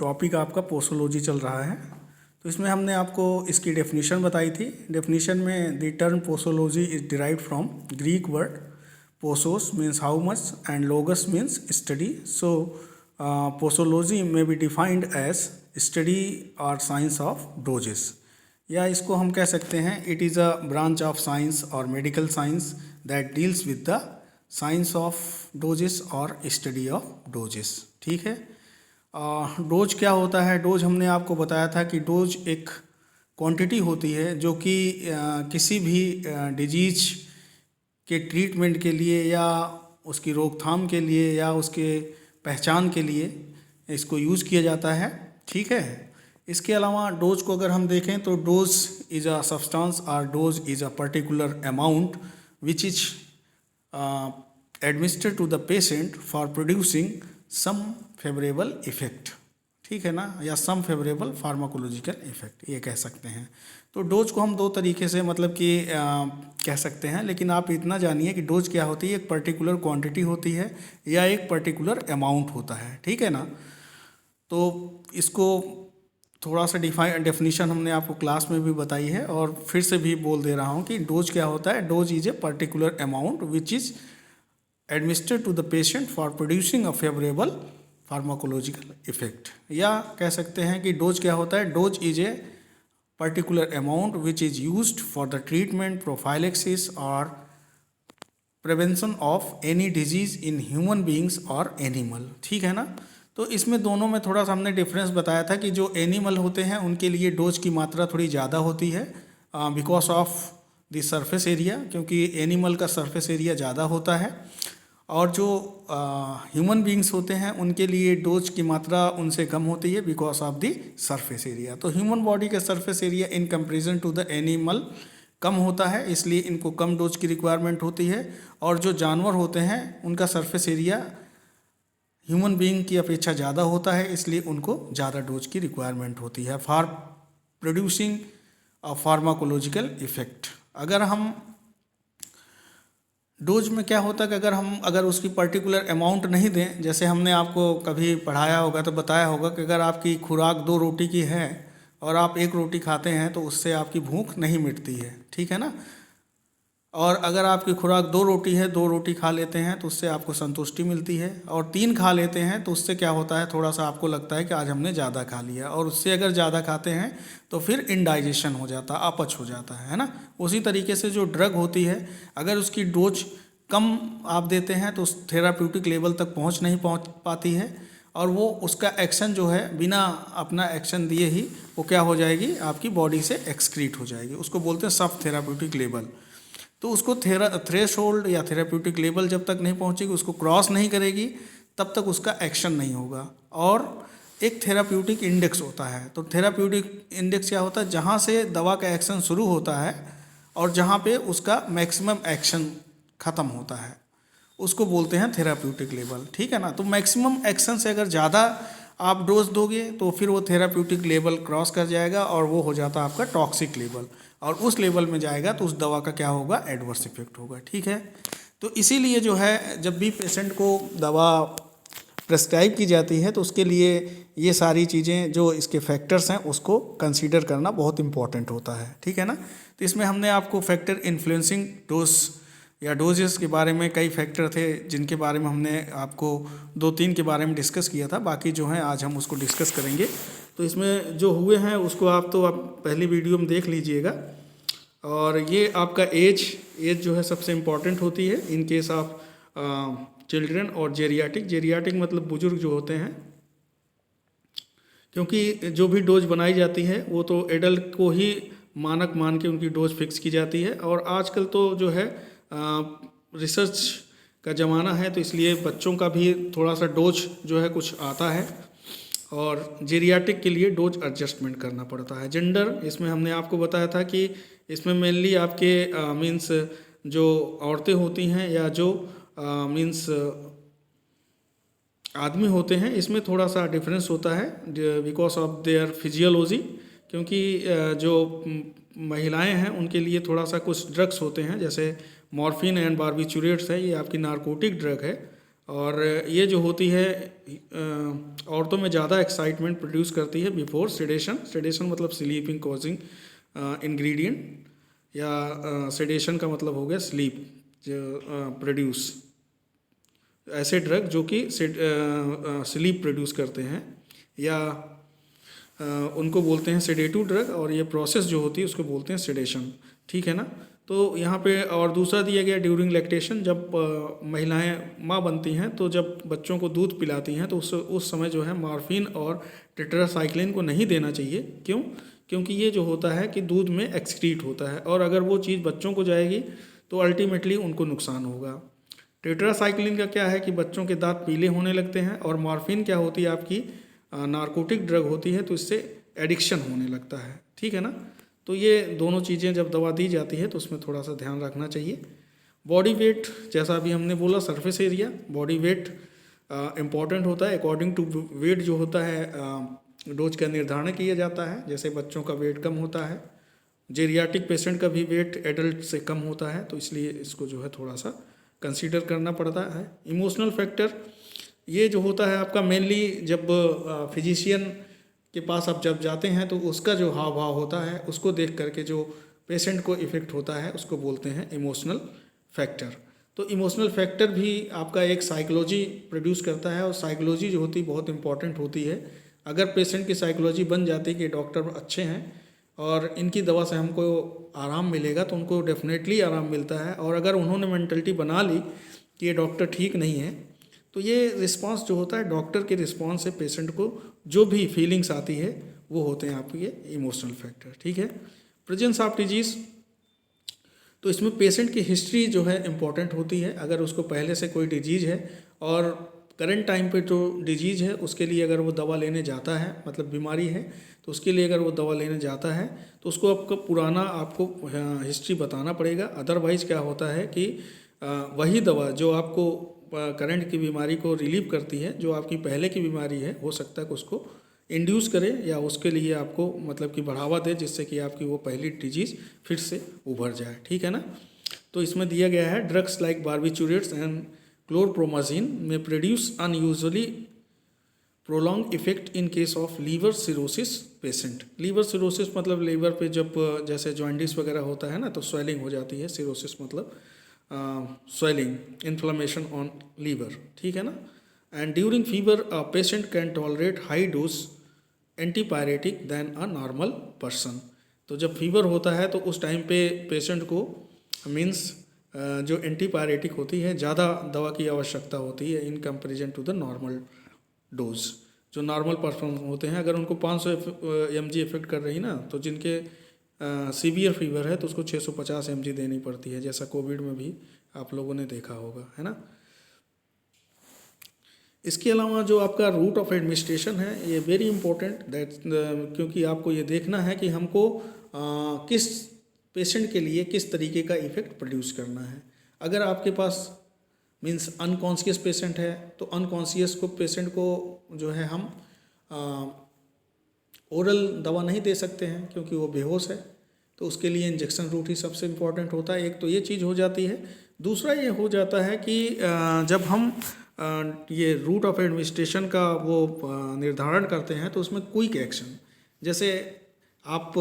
Topic आपका posology चल रहा है। तो इसमें हमने आपको इसकी डेफिनेशन बताई थी। डेफिनेशन में the term posology is derived from Greek word posos means how much and logos means study. So posology may be defined as study और साइंस ऑफ डोजेस, या इसको हम कह सकते हैं it is a branch of science और medical science that deals with the science of doses और study of doses. ठीक है। डोज क्या होता है? डोज हमने आपको बताया था कि डोज एक क्वांटिटी होती है जो कि किसी भी डिजीज के ट्रीटमेंट के लिए या उसकी रोकथाम के लिए या उसके पहचान के लिए इसको यूज़ किया जाता है। ठीक है। इसके अलावा डोज को अगर हम देखें तो डोज इज़ अ सब्सटेंस और dose is a particular amount which is administered to the patient for producing some favourable effect. ठीक है ना, या सम फेवरेबल फार्माकोलॉजिकल इफेक्ट ये कह सकते हैं। तो डोज को हम दो तरीके से मतलब कि कह सकते हैं, लेकिन आप इतना जानिए कि डोज क्या होती है, एक पर्टिकुलर क्वांटिटी होती है या एक पर्टिकुलर अमाउंट होता है। ठीक है ना। तो इसको थोड़ा सा डेफिनेशन हमने आपको क्लास में भी बताई है और फिर से भी बोल दे रहा हूँ कि डोज क्या होता है। Dose is a particular amount which is administered to the patient for producing a favourable pharmacological effect, या कह सकते हैं कि डोज क्या होता है। Dose is a particular amount which is used for the treatment, prophylaxis और prevention of any disease in human beings और एनिमल। ठीक है ना। तो इसमें दोनों में थोड़ा सा हमने डिफरेंस बताया था कि जो एनिमल होते हैं उनके लिए डोज की मात्रा थोड़ी ज़्यादा होती है because of the surface area, क्योंकि एनिमल का सरफेस एरिया ज़्यादा होता है। और जो ह्यूमन बींग्स होते हैं उनके लिए डोज की मात्रा उनसे कम होती है because of the surface area. तो ह्यूमन बॉडी का surface area in comparison to the animal कम होता है, इसलिए इनको कम डोज की रिक्वायरमेंट होती है। और जो जानवर होते हैं उनका सरफेस एरिया ह्यूमन बीइंग की अपेक्षा ज़्यादा होता है, इसलिए उनको ज़्यादा डोज की रिक्वायरमेंट होती है for producing a pharmacological effect. अगर हम डोज में क्या होता है कि अगर उसकी पर्टिकुलर अमाउंट नहीं दें, जैसे हमने आपको कभी पढ़ाया होगा तो बताया होगा कि अगर आपकी खुराक 2 रोटी की है और आप 1 रोटी खाते हैं तो उससे आपकी भूख नहीं मिटती है। ठीक है ना। और अगर आपकी खुराक 2 रोटी है, 2 रोटी खा लेते हैं तो उससे आपको संतुष्टि मिलती है, और 3 खा लेते हैं तो उससे क्या होता है, थोड़ा सा आपको लगता है कि आज हमने ज़्यादा खा लिया, और उससे अगर ज़्यादा खाते हैं तो फिर इनडाइजेशन हो जाता है, अपच हो जाता है ना। उसी तरीके से जो ड्रग होती है अगर उसकी डोज कम आप देते हैं तो उस थेराप्यूटिक लेवल तक नहीं पहुँच पाती है, और वो उसका एक्शन जो है बिना अपना एक्शन दिए ही वो क्या हो जाएगी, आपकी बॉडी से एक्सक्रीट हो जाएगी। उसको बोलते हैं सब थेराप्यूटिक लेवल। तो उसको थ्रेशोल्ड या थेराप्यूटिक लेवल जब तक नहीं पहुंचेगी, उसको क्रॉस नहीं करेगी, तब तक उसका एक्शन नहीं होगा। और एक थेराप्यूटिक इंडेक्स होता है। तो थेराप्यूटिक इंडेक्स क्या होता है, जहाँ से दवा का एक्शन शुरू होता है और जहाँ पे उसका मैक्सिमम एक्शन ख़त्म होता है, उसको बोलते हैं थेराप्यूटिक लेवल। ठीक है ना। तो मैक्सिमम एक्शन से अगर ज़्यादा आप डोज दोगे तो फिर वो थेराप्यूटिक लेवल क्रॉस कर जाएगा और वो हो जाता है आपका टॉक्सिक लेवल, और उस लेवल में जाएगा तो उस दवा का क्या होगा, एडवर्स इफेक्ट होगा। ठीक है। तो इसीलिए जो है जब भी पेशेंट को दवा प्रेस्क्राइब की जाती है तो उसके लिए ये सारी चीज़ें जो इसके फैक्टर्स हैं उसको कंसीडर करना बहुत इंपॉर्टेंट होता है। ठीक है ना। तो इसमें हमने आपको फैक्टर इन्फ्लुएंसिंग डोज या डोजेस के बारे में कई फैक्टर थे जिनके बारे में हमने आपको 2-3 के बारे में डिस्कस किया था, बाकी जो है आज हम उसको डिस्कस करेंगे। तो इसमें जो हुए हैं उसको आप पहली वीडियो में देख लीजिएगा। और ये आपका एज जो है सबसे इम्पॉर्टेंट होती है इन केस ऑफ चिल्ड्रन, और जेरियाटिक मतलब बुजुर्ग जो होते हैं, क्योंकि जो भी डोज बनाई जाती है वो तो एडल्ट को ही मानक मान के उनकी डोज फिक्स की जाती है। और आजकल तो जो है रिसर्च का ज़माना है, तो इसलिए बच्चों का भी थोड़ा सा डोज जो है कुछ आता है, और जेरियाटिक के लिए डोज एडजस्टमेंट करना पड़ता है। जेंडर, इसमें हमने आपको बताया था कि इसमें मेनली आपके मीन्स जो औरतें होती हैं या जो मीन्स आदमी होते हैं, इसमें थोड़ा सा डिफरेंस होता है बिकॉज ऑफ देयर फिजियोलॉजी, क्योंकि जो महिलाएं हैं उनके लिए थोड़ा सा कुछ ड्रग्स होते हैं, जैसे मॉर्फिन एंड बार्बिचुरेट्स है, ये आपकी नारकोटिक ड्रग है, और ये जो होती है औरतों में ज़्यादा एक्साइटमेंट प्रोड्यूस करती है बिफोर सेडेशन। सेडेशन मतलब स्लीपिंग कॉजिंग इंग्रेडिएंट, या सेडेशन का मतलब हो गया स्लीप जो प्रोड्यूस, ऐसे ड्रग जो कि स्लीप प्रोड्यूस करते हैं, या उनको बोलते हैं सेडेटिव ड्रग, और ये प्रोसेस जो होती है उसको बोलते हैं सेडेशन। ठीक है ना। तो यहाँ पे और दूसरा दिया गया ड्यूरिंग लैक्टेशन, जब महिलाएं माँ बनती हैं तो जब बच्चों को दूध पिलाती हैं तो उस समय जो है मॉर्फिन और टेट्रासाइक्लिन को नहीं देना चाहिए। क्यों? क्योंकि ये जो होता है कि दूध में एक्सक्रीट होता है, और अगर वो चीज़ बच्चों को जाएगी तो अल्टीमेटली उनको नुकसान होगा। टेट्रासाइक्लिन का क्या है कि बच्चों के दांत पीले होने लगते हैं, और मॉर्फिन क्या होती है आपकी नारकोटिक ड्रग होती है, तो इससे एडिक्शन होने लगता है। ठीक है ना। तो ये दोनों चीज़ें जब दवा दी जाती है तो उसमें थोड़ा सा ध्यान रखना चाहिए। बॉडी वेट, जैसा अभी हमने बोला surface area, body weight important होता है। अकॉर्डिंग टू वेट जो होता है डोज का निर्धारण किया जाता है। जैसे बच्चों का वेट कम होता है, जेरियाटिक पेशेंट का भी वेट एडल्ट से कम होता है, तो इसलिए इसको जो है थोड़ा सा कंसीडर करना पड़ता है। इमोशनल फैक्टर, ये जो होता है आपका मेनली जब फिजिशियन के पास आप जब जाते हैं तो उसका जो हाव भाव होता है उसको देख करके जो पेशेंट को इफ़ेक्ट होता है उसको बोलते हैं इमोशनल फैक्टर। तो इमोशनल फैक्टर भी आपका एक साइकोलॉजी प्रोड्यूस करता है, और साइकोलॉजी जो होती है बहुत इंपॉर्टेंट होती है। अगर पेशेंट की साइकोलॉजी बन जाती है कि डॉक्टर अच्छे हैं और इनकी दवा से हमको आराम मिलेगा, तो उनको डेफिनेटली आराम मिलता है। और अगर उन्होंने मेंटलिटी बना ली कि ये डॉक्टर ठीक नहीं है, तो ये रिस्पांस जो होता है डॉक्टर के रिस्पांस से पेशेंट को जो भी फीलिंग्स आती है वो होते हैं आपके ये इमोशनल फैक्टर। ठीक है। प्रेजेंस ऑफ डिजीज़, तो इसमें पेशेंट की हिस्ट्री जो है इम्पॉर्टेंट होती है। अगर उसको पहले से कोई डिजीज़ है और करंट टाइम पे जो डिजीज़ है उसके लिए अगर वो दवा लेने जाता है, मतलब बीमारी है, तो उसके लिए अगर वो दवा लेने जाता है तो उसको आपको पुराना हिस्ट्री बताना पड़ेगा। अदरवाइज़ क्या होता है कि वही दवा जो आपको करंट की बीमारी को रिलीव करती है, जो आपकी पहले की बीमारी है, हो सकता है कि उसको इंड्यूस करे या उसके लिए आपको मतलब कि बढ़ावा दे, जिससे कि आपकी वो पहली डिजीज़ फिर से उभर जाए। ठीक है ना। तो इसमें दिया गया है drugs like barbiturates and chlorpromazine may produce unusually prolong effect in case of liver cirrhosis patient. Liver cirrhosis मतलब लीवर पे जब जैसे जॉइंटिस वगैरह होता है ना, तो स्वेलिंग हो जाती है। सिरोसिस मतलब स्वेलिंग, इन्फ्लेमेशन ऑन लीवर। ठीक है ना। And during fever a patient can tolerate high dose antipyretic than a normal person. तो जब फीवर होता है तो उस टाइम पे पेशेंट को मीन्स जो एंटीपायरेटिक होती है ज़्यादा दवा की आवश्यकता होती है in comparison to the normal dose. जो नॉर्मल पर्सन होते हैं अगर उनको 500 mg इफेक्ट कर रही ना, तो जिनके सीवियर फीवर है तो उसको 650 mg देनी पड़ती है, जैसा कोविड में भी आप लोगों ने देखा होगा, है ना। इसके अलावा जो आपका रूट ऑफ एडमिनिस्ट्रेशन है ये वेरी इंपॉर्टेंट दैट, क्योंकि आपको ये देखना है कि हमको किस पेशेंट के लिए किस तरीके का इफ़ेक्ट प्रोड्यूस करना है। अगर आपके पास मीन्स अनकॉन्शियस पेशेंट है तो अनकॉन्शियस को पेशेंट को जो है हम ओरल दवा नहीं दे सकते हैं क्योंकि वो बेहोश है, तो उसके लिए इंजेक्शन रूट ही सबसे इम्पॉर्टेंट होता है। एक तो ये चीज़ हो जाती है। दूसरा ये हो जाता है कि जब हम ये रूट ऑफ एडमिनिस्ट्रेशन का वो निर्धारण करते हैं तो उसमें क्विक एक्शन, जैसे आप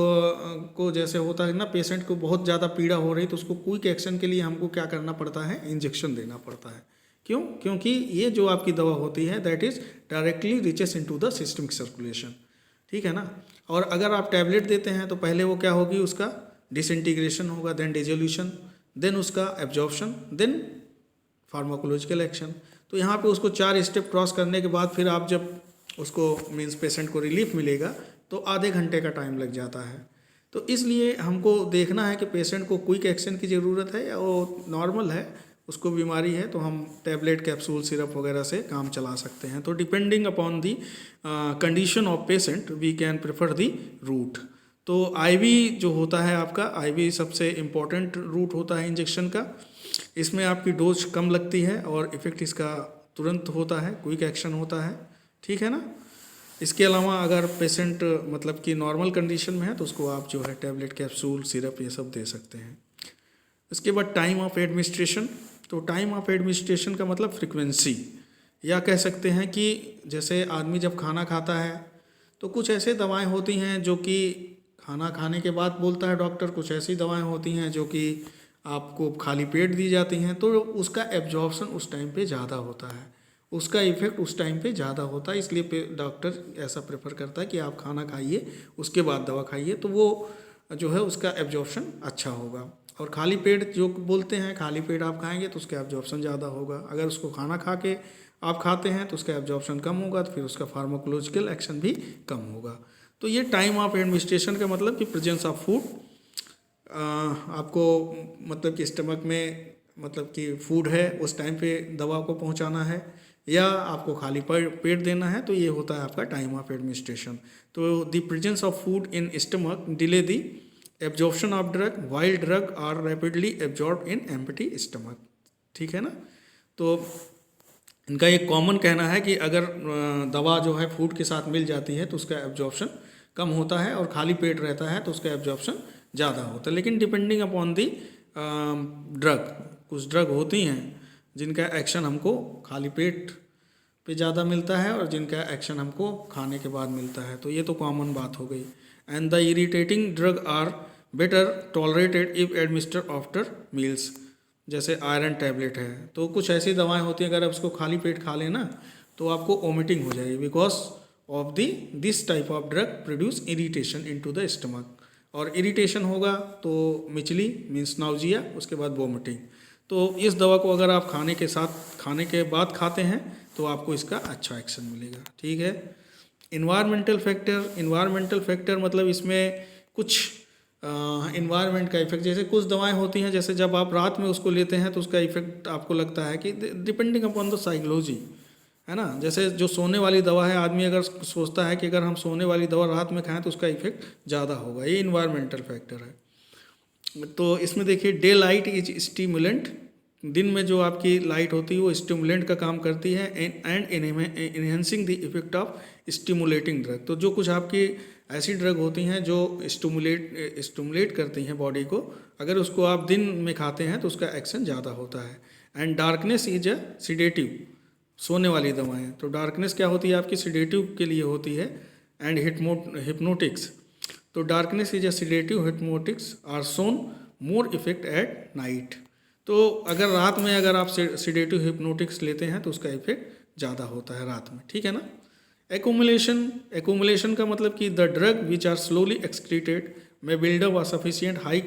को जैसे होता है ना, पेशेंट को बहुत ज़्यादा पीड़ा हो रही तो उसको क्विक एक्शन के लिए हमको क्या करना पड़ता है, इंजेक्शन देना पड़ता है। क्यों? क्योंकि ये जो आपकी दवा होती है that is directly reaches into the systemic circulation. ठीक है ना। और अगर आप टैबलेट देते हैं तो पहले वो क्या होगी, उसका डिसइंटीग्रेशन होगा, देन डिजोल्यूशन, देन उसका एब्जॉर्प्शन, देन फार्माकोलॉजिकल एक्शन। तो यहाँ पे उसको 4 स्टेप क्रॉस करने के बाद फिर आप जब उसको मीन्स पेशेंट को रिलीफ मिलेगा तो आधे घंटे का टाइम लग जाता है। तो इसलिए हमको देखना है कि पेशेंट को क्विक एक्शन की ज़रूरत है या वो नॉर्मल है, उसको बीमारी है तो हम टैबलेट, कैप्सूल, सिरप वगैरह से काम चला सकते हैं। तो depending upon the condition of patient we can prefer the route. तो आईवी जो होता है आपका, आईवी सबसे इम्पॉर्टेंट रूट होता है इंजेक्शन का। इसमें आपकी डोज कम लगती है और इफ़ेक्ट इसका तुरंत होता है, क्विक एक्शन होता है। ठीक है ना। इसके अलावा अगर पेशेंट मतलब कि नॉर्मल कंडीशन में है तो उसको आप जो है टैबलेट, कैप्सूल, सिरप ये सब दे सकते हैं। इसके बाद टाइम ऑफ एडमिनिस्ट्रेशन। तो टाइम ऑफ एडमिनिस्ट्रेशन का मतलब फ्रीक्वेंसी। या कह सकते हैं कि जैसे आदमी जब खाना खाता है तो कुछ ऐसे दवाएं होती हैं जो कि खाना खाने के बाद बोलता है डॉक्टर, कुछ ऐसी दवाएं होती हैं जो कि आपको खाली पेट दी जाती हैं, तो उसका एब्जॉर्प्शन उस टाइम पे ज़्यादा होता है, उसका इफ़ेक्ट उस टाइम पे ज़्यादा होता है। इसलिए डॉक्टर ऐसा प्रेफर करता है कि आप खाना खाइए उसके बाद दवा खाइए, तो वो जो है उसका एब्जॉर्प्शन अच्छा होगा। और खाली पेट जो बोलते हैं, खाली पेट आप खाएंगे तो उसका एब्जॉर्प्शन ज़्यादा होगा। अगर उसको खाना खा के आप खाते हैं तो उसका एब्जॉर्प्शन कम होगा, तो फिर उसका फार्माकोलॉजिकल एक्शन भी कम होगा। तो ये टाइम ऑफ एडमिनिस्ट्रेशन का मतलब कि प्रेजेंस ऑफ फूड, आपको मतलब कि स्टमक में मतलब कि फूड है उस टाइम पे दवा को पहुंचाना है, या आपको खाली पेट देना है, तो ये होता है आपका टाइम ऑफ एडमिनिस्ट्रेशन। तो the presence of food in stomach delay the absorption of drug while drug are rapidly absorb in empty stomach. ठीक है ना। तो इनका एक कॉमन कहना है कि अगर दवा जो है फूड के साथ मिल जाती है तो उसका एब्जॉर्प्शन कम होता है, और खाली पेट रहता है तो उसका एब्जॉर्प्शन ज़्यादा होता है। लेकिन डिपेंडिंग अपॉन दी ड्रग, कुछ ड्रग होती हैं जिनका एक्शन हमको खाली पेट पे ज़्यादा मिलता है और जिनका एक्शन हमको खाने के बाद मिलता है, तो ये तो कॉमन बात हो गई। And the irritating drug are better tolerated if administer after meals. जैसे आयरन टैबलेट है, तो कुछ ऐसी दवाएं होती हैं अगर आप उसको खाली पेट खा लेना तो आपको वोमिटिंग हो जाएगी, because of this type of drug produce irritation into the stomach. और इरिटेशन होगा तो मिचली मीन्स नाउजिया, उसके बाद वोमिटिंग। तो इस दवा को अगर आप खाने के बाद खाते हैं तो आपको इसका अच्छा एक्शन मिलेगा। ठीक है। इन्वायरमेंटल फैक्टर मतलब इसमें कुछ इन्वायरमेंट का इफेक्ट, जैसे कुछ दवाएं होती हैं जैसे जब आप रात में उसको लेते हैं तो उसका इफेक्ट आपको लगता है कि डिपेंडिंग अपॉन द साइकोलॉजी, है ना। जैसे जो सोने वाली दवा है, आदमी अगर सोचता है कि अगर हम सोने वाली दवा रात में खाएं तो उसका इफेक्ट ज़्यादा होगा, ये इन्वायरमेंटल फैक्टर है। तो इसमें देखिए डे लाइट इज स्टिमुलेंट, दिन में जो आपकी लाइट होती है वो स्टिमुलेंट का काम करती है, and enhancing the effect of stimulating drug. तो जो कुछ आपकी ऐसी ड्रग होती हैं जो स्टिमुलेट करती हैं बॉडी को, अगर उसको आप दिन में खाते हैं तो उसका एक्शन ज़्यादा होता है। And darkness is a sedative, सोने वाली दवाएं, तो डार्कनेस क्या होती है आपकी सिडेटिव के लिए होती है। एंड हिप्नोटिक्स, तो darkness is a sedative, hypnotics are shown more effect at night. तो अगर रात में अगर आप सिडेटिव हिप्नोटिक्स लेते हैं तो उसका इफेक्ट ज़्यादा होता है रात में। ठीक है ना। एक्यूमुलेशन का मतलब कि the drug which are slowly excreted may build up a sufficient high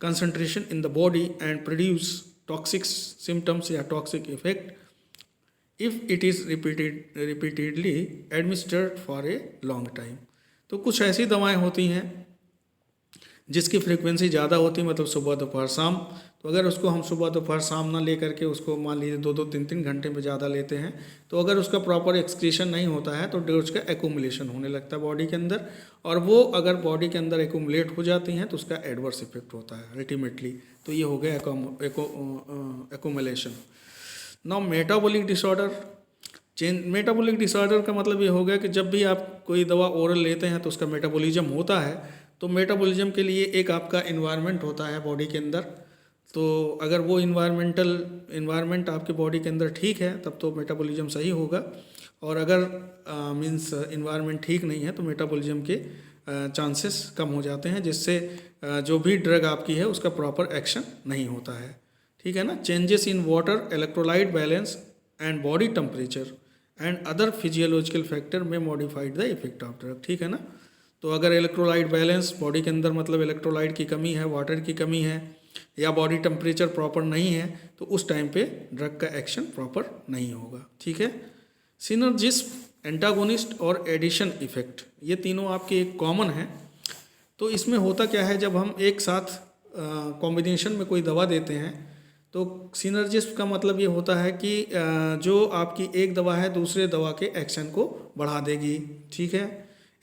concentration in the body and produce toxic symptoms या toxic effect if it is repeatedly administered for a long time. तो कुछ ऐसी दवाएं होती हैं जिसकी frequency ज़्यादा होती है, मतलब सुबह दोपहर शाम। तो अगर उसको हम सुबह दोपहर शाम ना ले करके उसको मान लीजिए 2-3 घंटे में ज़्यादा लेते हैं, तो अगर उसका प्रॉपर एक्सक्रीशन नहीं होता है तो डोज का एक्यूमुलेशन होने लगता है बॉडी के अंदर, और वो अगर बॉडी के अंदर एक्यूमुलेट हो जाती हैं तो उसका एडवर्स इफेक्ट होता है अल्टीमेटली। तो ये हो गया accumulation. Now metabolic disorder. Metabolic disorder का मतलब ये हो गया कि जब भी आप कोई दवा ओरल लेते हैं तो उसका मेटाबॉलिज्म होता है, तो मेटाबॉलिज्म के लिए एक आपका इन्वायरमेंट होता है बॉडी के अंदर। तो अगर वो इन्वायरमेंट आपके बॉडी के अंदर ठीक है तब तो मेटाबॉलिज्म सही होगा, और अगर मीन्स इन्वायरमेंट ठीक नहीं है तो मेटाबॉलिज्म के चांसेस कम हो जाते हैं, जिससे जो भी ड्रग आपकी है उसका प्रॉपर एक्शन नहीं होता है। ठीक है ना। Changes in water electrolyte balance and body temperature and other physiological factor may modified the effect of drug. ठीक है ना। तो अगर इलेक्ट्रोलाइट बैलेंस बॉडी के अंदर मतलब इलेक्ट्रोलाइट की कमी है, वाटर की कमी है, या बॉडी टेम्परेचर प्रॉपर नहीं है, तो उस टाइम पे ड्रग का एक्शन प्रॉपर नहीं होगा। ठीक है। सिनर्जिस्ट, एंटागोनिस्ट और एडिशन इफेक्ट, ये तीनों आपके एक कॉमन है। तो इसमें होता क्या है, जब हम एक साथ कॉम्बिनेशन में कोई दवा देते हैं तो सिनर्जिस्ट का मतलब ये होता है कि जो आपकी एक दवा है दूसरे दवा के एक्शन को बढ़ा देगी। ठीक है।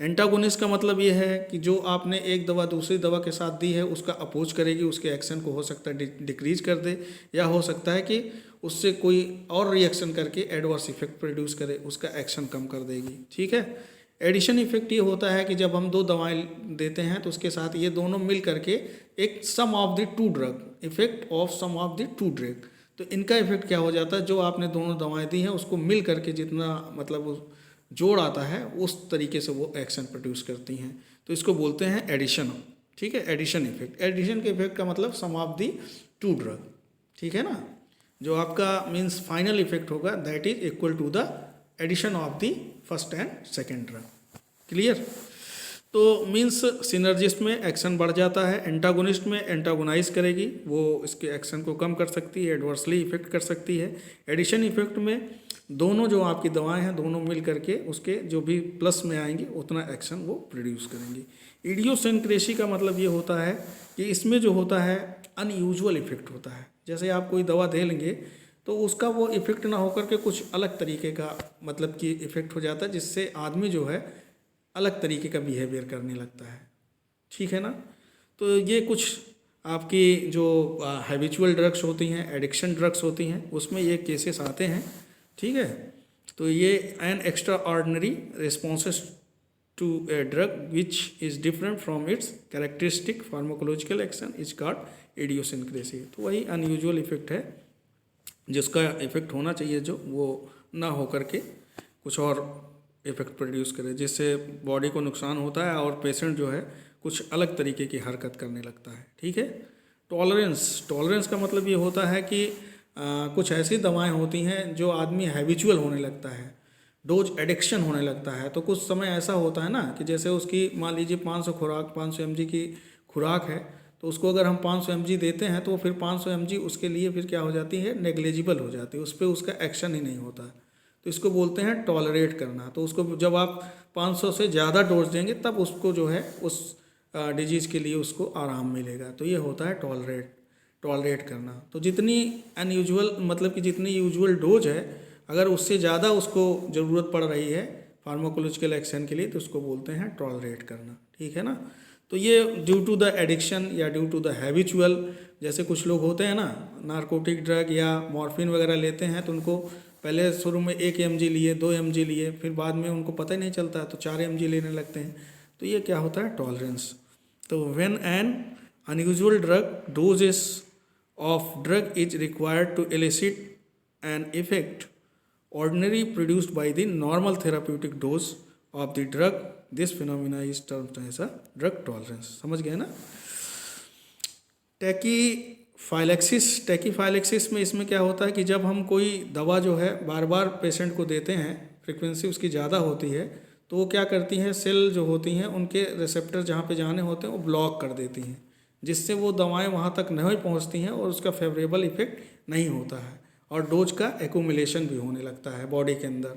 एंटागोनिस्ट का मतलब ये है कि जो आपने एक दवा दूसरी दवा के साथ दी है उसका अपोज करेगी, उसके एक्शन को हो सकता है डिक्रीज कर दे, या हो सकता है कि उससे कोई और रिएक्शन करके एडवर्स इफेक्ट प्रोड्यूस करे, उसका एक्शन कम कर देगी। ठीक है। एडिशन इफेक्ट ये होता है कि जब हम दो दवाएं देते हैं तो उसके साथ ये दोनों मिल करके एक sum of the two drug, effect of sum of the two drug, तो इनका इफेक्ट क्या हो जाता है, जो आपने दोनों दवाएं दी हैं उसको मिल करके जितना मतलब वो जोड़ आता है उस तरीके से वो एक्शन प्रोड्यूस करती हैं। तो इसको बोलते हैं एडिशन, ठीक है, एडिशन इफेक्ट। एडिशन के इफेक्ट का मतलब sum of the two drug, ठीक है ना। जो आपका मीन्स फाइनल इफेक्ट होगा that is equal to the addition of the first and second drug. Clear. तो मीन्स सिनर्जिस्ट में एक्शन बढ़ जाता है, एंटागोनिस्ट में एंटागोनाइज करेगी, वो इसके एक्शन को कम कर सकती है, एडवर्सली इफेक्ट कर सकती है। एडिशन इफेक्ट में दोनों जो आपकी दवाएं हैं दोनों मिल करके उसके जो भी प्लस में आएंगी उतना एक्शन वो प्रोड्यूस करेंगी। इडियोसिंक्रेसी का मतलब ये होता है कि इसमें जो होता है अनयूजुअल इफेक्ट होता है। जैसे आप कोई दवा दे लेंगे तो उसका वो इफेक्ट ना होकर के कुछ अलग तरीके का मतलब कि इफेक्ट हो जाता है, जिससे आदमी जो है अलग तरीके का बिहेवियर करने लगता है, ठीक है ना। तो ये कुछ आपकी जो हैबिचुअल ड्रग्स होती हैं, एडिक्शन ड्रग्स होती हैं, उसमें ये केसेस आते हैं, ठीक है। तो ये an extraordinary responses to a drug which is different from its characteristic pharmacological action is called idiosyncrasy. तो वही अनयूजुअल इफेक्ट है जिसका इफेक्ट होना चाहिए जो वो ना हो करके कुछ और इफेक्ट प्रोड्यूस करे, जिससे बॉडी को नुकसान होता है और पेशेंट जो है कुछ अलग तरीके की हरकत करने लगता है, ठीक है। टॉलरेंस का मतलब ये होता है कि कुछ ऐसी दवाएं होती हैं जो आदमी हैबिचुअल होने लगता है, डोज एडिक्शन होने लगता है। तो कुछ समय ऐसा होता है ना कि जैसे उसकी मान लीजिए 500 mg की खुराक है, तो उसको अगर हम 500 mg देते हैं तो फिर 500 mg उसके लिए फिर क्या हो जाती है, नेग्लिजिबल हो जाती है, उस पर उसका एक्शन ही नहीं होता। तो इसको बोलते हैं टॉलरेट करना। तो उसको जब आप 500 से ज़्यादा डोज देंगे तब उसको जो है उस डिजीज़ के लिए उसको आराम मिलेगा। तो ये होता है टॉलरेट करना। तो जितनी अनयूजुअल मतलब कि जितनी यूजुअल डोज है अगर उससे ज़्यादा उसको ज़रूरत पड़ रही है फार्माकोलॉजिकल एक्शन के लिए तो उसको बोलते हैं टॉलरेट करना, ठीक है ना। तो ये ड्यू टू द एडिक्शन या ड्यू टू द हैबिचुअल, जैसे कुछ लोग होते हैं ना नारकोटिक ड्रग या मॉर्फिन वगैरह लेते हैं तो उनको पहले शुरू में 1 mg लिए, 2 mg लिए, फिर बाद में उनको पता ही नहीं चलता तो 4 mg लेने लगते हैं। तो ये क्या होता है, टॉलरेंस। तो when an unusual drug doses of drug is required to elicit an effect ordinary produced by the normal therapeutic dose of the drug, this phenomena is termed as a drug tolerance। समझ गए ना। टैकीफाइलेक्सिस में इसमें क्या होता है कि जब हम कोई दवा जो है बार बार पेशेंट को देते हैं, फ्रिक्वेंसी उसकी ज़्यादा होती है, तो वो क्या करती हैं, सेल जो होती हैं उनके रिसेप्टर जहाँ पे जाने होते हैं वो ब्लॉक कर देती हैं, जिससे वो दवाएं वहाँ तक नहीं पहुँचती हैं और उसका फेवरेबल इफेक्ट नहीं होता है और डोज का एक्यूमुलेशन भी होने लगता है बॉडी के अंदर।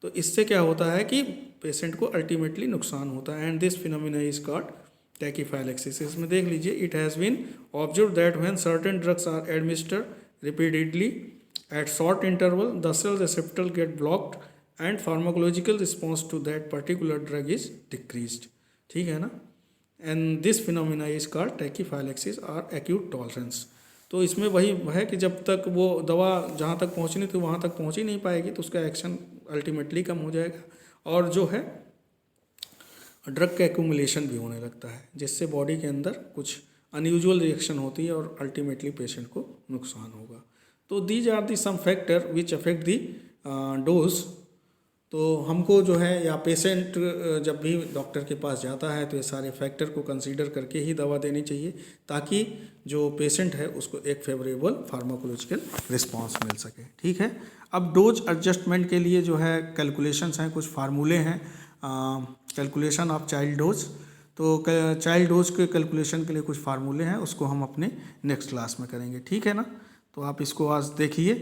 तो इससे क्या होता है कि पेशेंट को अल्टीमेटली नुकसान होता है। And this phenomena is called tachyphylaxis. इसमें देख लीजिए, it has been observe that when certain drugs are administered repeatedly at short interval the cell receptor get blocked and pharmacological response to that particular drug is decreased, ठीक है ना। And this phenomena is called tachyphylaxis और acute tolerance. तो इसमें वही है कि जब तक वो दवा जहाँ तक पहुँचनी थी वहाँ तक पहुँच ही नहीं पाएगी तो उसका एक्शन अल्टीमेटली कम हो जाएगा और जो है ड्रग का एक्यूमुलेशन भी होने लगता है, जिससे बॉडी के अंदर कुछ अनयूजुअल रिएक्शन होती है और अल्टीमेटली पेशेंट को नुकसान होगा। तो these are the some factor which affect the dose. तो हमको जो है या पेशेंट जब भी डॉक्टर के पास जाता है तो ये सारे फैक्टर को कंसीडर करके ही दवा देनी चाहिए ताकि जो पेशेंट है उसको एक फेवरेबल फार्माकोलॉजिकल रिस्पांस मिल सके, ठीक है। अब डोज एडजस्टमेंट के लिए जो है कैलकुलेशंस हैं, कुछ फार्मूले हैं, कैलकुलेशन ऑफ चाइल्ड डोज। तो चाइल्ड डोज के कैलकुलेशन के लिए कुछ फार्मूले हैं, उसको हम अपने नेक्स्ट क्लास में करेंगे, ठीक है ना। तो आप इसको आज देखिए।